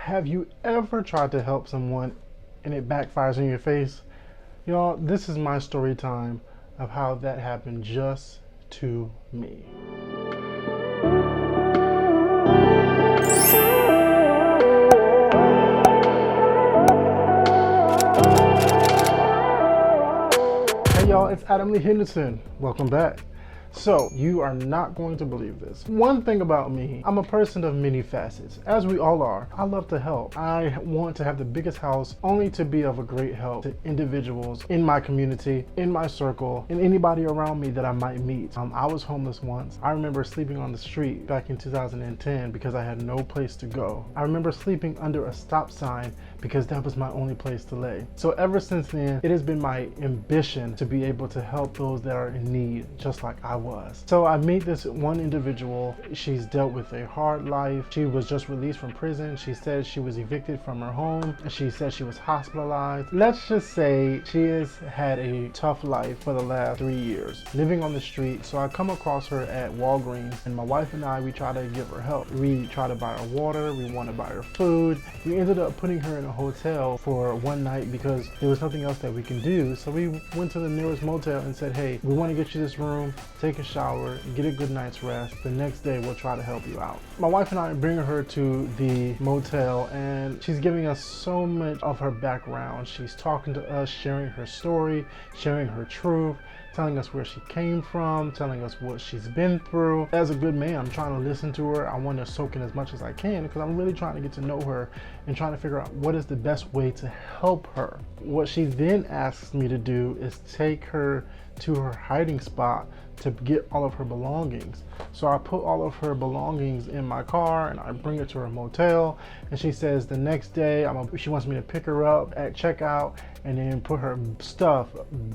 Have you ever tried to help someone and it backfires in your face? Y'all, this is my story time of how that happened just to me. Hey y'all, it's Adam Lee Henderson. Welcome back. So, you are not going to believe this. One thing about me, I'm a person of many facets, as we all are. I love to help. I want to have the biggest house only to be of a great help to individuals in my community, in my circle, and anybody around me that I might meet. I was homeless once. I remember sleeping on the street back in 2010 because I had no place to go. I remember sleeping under a stop sign because that was my only place to lay. So ever since then, it has been my ambition to be able to help those that are in need, just like I was. So I meet this one individual. She's dealt with a hard life. She was just released from prison. She said she was evicted from her home, and she said she was hospitalized. Let's just say she has had a tough life for the last 3 years, living on the street. So I come across her at Walgreens, and my wife and I, we try to give her help. We try to buy her water. We want to buy her food. We ended up putting her in a hotel for one night because there was nothing else that we can do. So we went to the nearest motel and said, hey, we want to get you this room, take a shower, get a good night's rest. The next day we'll try to help you out. My wife and I bring her to the motel, and she's giving us so much of her background. She's talking to us, sharing her story, sharing her truth, telling us where she came from, telling us what she's been through. As a good man, I'm trying to listen to her. I want to soak in as much as I can because I'm really trying to get to know her and trying to figure out what is the best way to help her. What she then asks me to do is take her to her hiding spot to get all of her belongings. So I put all of her belongings in my car and I bring her to her motel, and she says the next day she wants me to pick her up at checkout and then put her stuff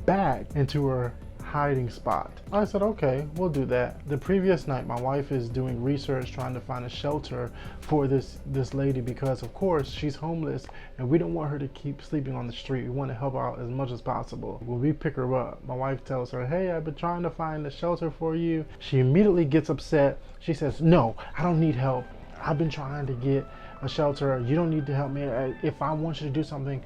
back into her hiding spot. I said, okay, we'll do that. The previous night, my wife is doing research trying to find a shelter for this lady because of course she's homeless and we don't want her to keep sleeping on the street. We want to help her out as much as possible. When we pick her up, my wife tells her, hey, I've been trying to find a shelter for you. She immediately gets upset. She says, no, I don't need help. I've been trying to get a shelter. You don't need to help me. If I want you to do something,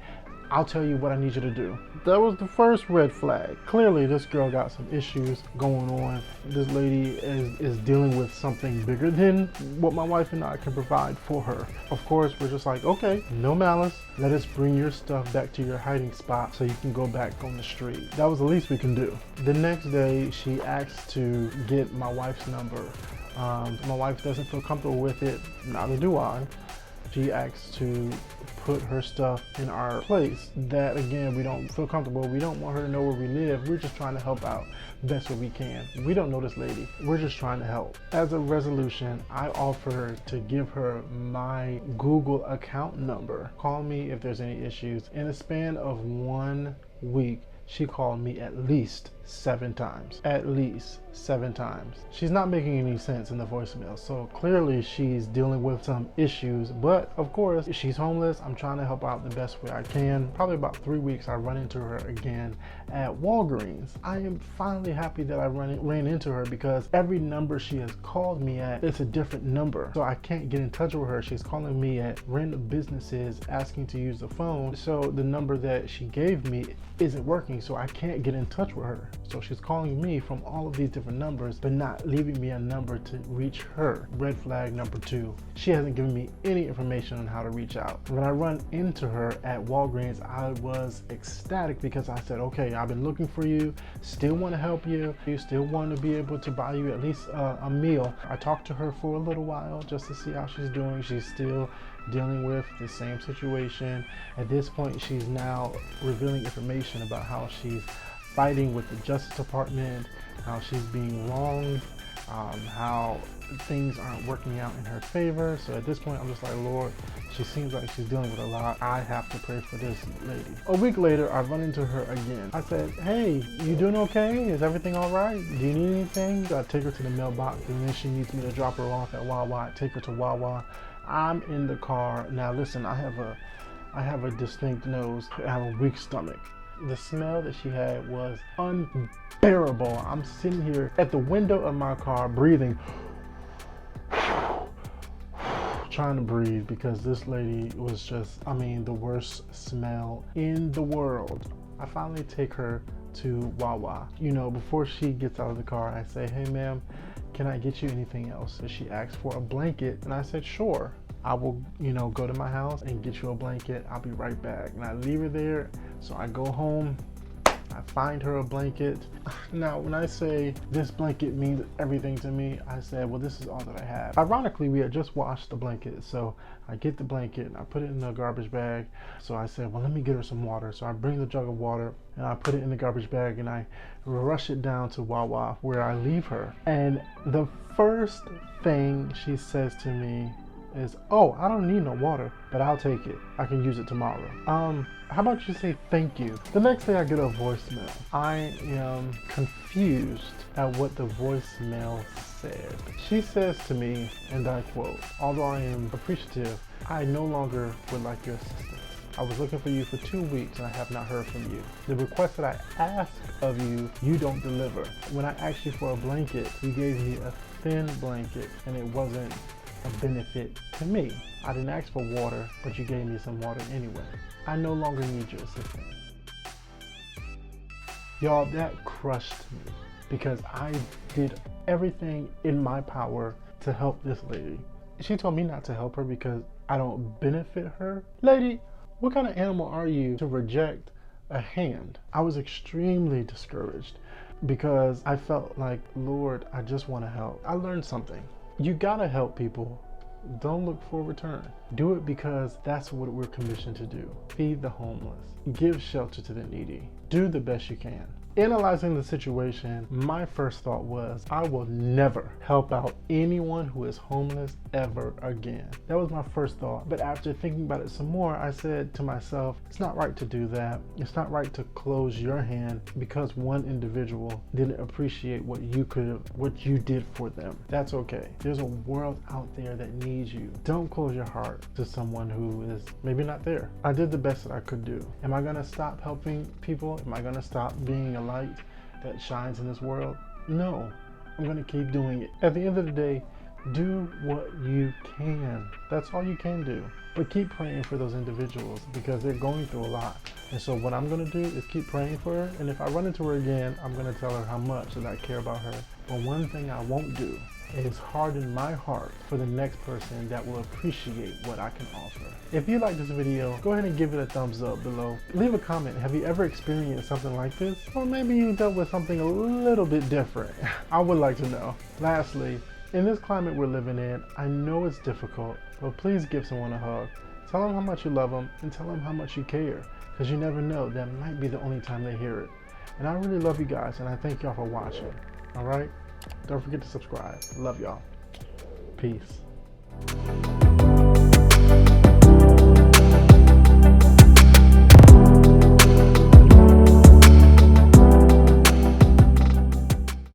I'll tell you what I need you to do. That was the first red flag. Clearly, this girl got some issues going on. This lady is dealing with something bigger than what my wife and I can provide for her. Of course, we're just like, okay, no malice. Let us bring your stuff back to your hiding spot so you can go back on the street. That was the least we can do. The next day, she asked to get my wife's number. My wife doesn't feel comfortable with it, neither do I. She asks to put her stuff in our place. That again, we don't feel comfortable. We don't want her to know where we live. We're just trying to help out the best way we can. We don't know this lady. We're just trying to help. As a resolution, I offer her to give her my Google account number. Call me if there's any issues. In a span of 1 week, she called me at least 7 times. At least 7 times. She's not making any sense in the voicemail, so clearly she's dealing with some issues, but of course, she's homeless. I'm trying to help out the best way I can. Probably about 3 weeks, I run into her again at Walgreens. I am finally happy that I ran into her because every number she has called me at, it's a different number. So I can't get in touch with her. She's calling me at random businesses asking to use the phone. So the number that she gave me isn't working, so I can't get in touch with her. So she's calling me from all of these different numbers, but not leaving me a number to reach her. Red flag number 2. She hasn't given me any information on how to reach out. When I run into her at Walgreens, I was ecstatic because I said, okay, I've been looking for you, still want to help you, still want to be able to buy you at least a meal. I talked to her for a little while just to see how she's doing. She's still dealing with the same situation. At this point, she's now revealing information about how she's fighting with the Justice Department, how she's being wronged, how things aren't working out in her favor. So at this point, I'm just like, Lord, she seems like she's dealing with a lot. I have to pray for this lady. A week later, I run into her again. I said, hey, you doing okay? Is everything all right? Do you need anything? I take her to the mailbox, and then she needs me to drop her off at Wawa. I take her to Wawa. I'm in the car. Now listen, I have a distinct nose. I have a weak stomach. The smell that she had was unbearable. I'm sitting here at the window of my car breathing trying to breathe because this lady was just, I mean, the worst smell in the world. I finally take her to Wawa. You know, before she gets out of the car, I say, hey ma'am, can I get you anything else? So she asked for a blanket, and I said, sure. I will, you know, go to my house and get you a blanket. I'll be right back. And I leave her there. So I go home, I find her a blanket. Now, when I say this blanket means everything to me, I said, well, this is all that I have. Ironically, we had just washed the blanket. So I get the blanket and I put it in a garbage bag. So I said, well, let me get her some water. So I bring the jug of water and I put it in the garbage bag and I rush it down to Wawa where I leave her. And the first thing she says to me is, oh, I don't need no water, but I'll take it. I can use it tomorrow. How about you say thank you? The next day I get a voicemail. I am confused at what the voicemail said. She says to me, and I quote, although I am appreciative, I no longer would like your assistance. I was looking for you for 2 weeks and I have not heard from you. The request that I ask of you, you don't deliver. When I asked you for a blanket, you gave me a thin blanket and it wasn't a benefit to me. I didn't ask for water, but you gave me some water anyway. I no longer need your assistance. Y'all, that crushed me because I did everything in my power to help this lady. She told me not to help her because I don't benefit her. Lady, what kind of animal are you to reject a hand? I was extremely discouraged because I felt like, Lord, I just want to help. I learned something. You gotta help people. Don't look for a return. Do it because that's what we're commissioned to do. Feed the homeless. Give shelter to the needy. Do the best you can. Analyzing the situation, my first thought was, I will never help out anyone who is homeless ever again. That was my first thought. But after thinking about it some more, I said to myself, it's not right to do that. It's not right to close your hand because one individual didn't appreciate what you did for them. That's okay. There's a world out there that needs you. Don't close your heart to someone who is maybe not there. I did the best that I could do. Am I gonna stop helping people? Am I gonna stop being a light that shines in this world? No, I'm gonna keep doing it. At the end of the day, do what you can. That's all you can do. But keep praying for those individuals because they're going through a lot. And so what I'm gonna do is keep praying for her. And if I run into her again, I'm gonna tell her how much that I care about her. But one thing I won't do is harden my heart for the next person that will appreciate what I can offer. If you like this video, go ahead and give it a thumbs up below. Leave a comment. Have you ever experienced something like this? Or maybe you dealt with something a little bit different. I would like to know. Lastly, in this climate we're living in, I know it's difficult, but please give someone a hug. Tell them how much you love them and tell them how much you care, because you never know, that might be the only time they hear it. And I really love you guys, and I thank y'all for watching. All right? Don't forget to subscribe. Love y'all. Peace.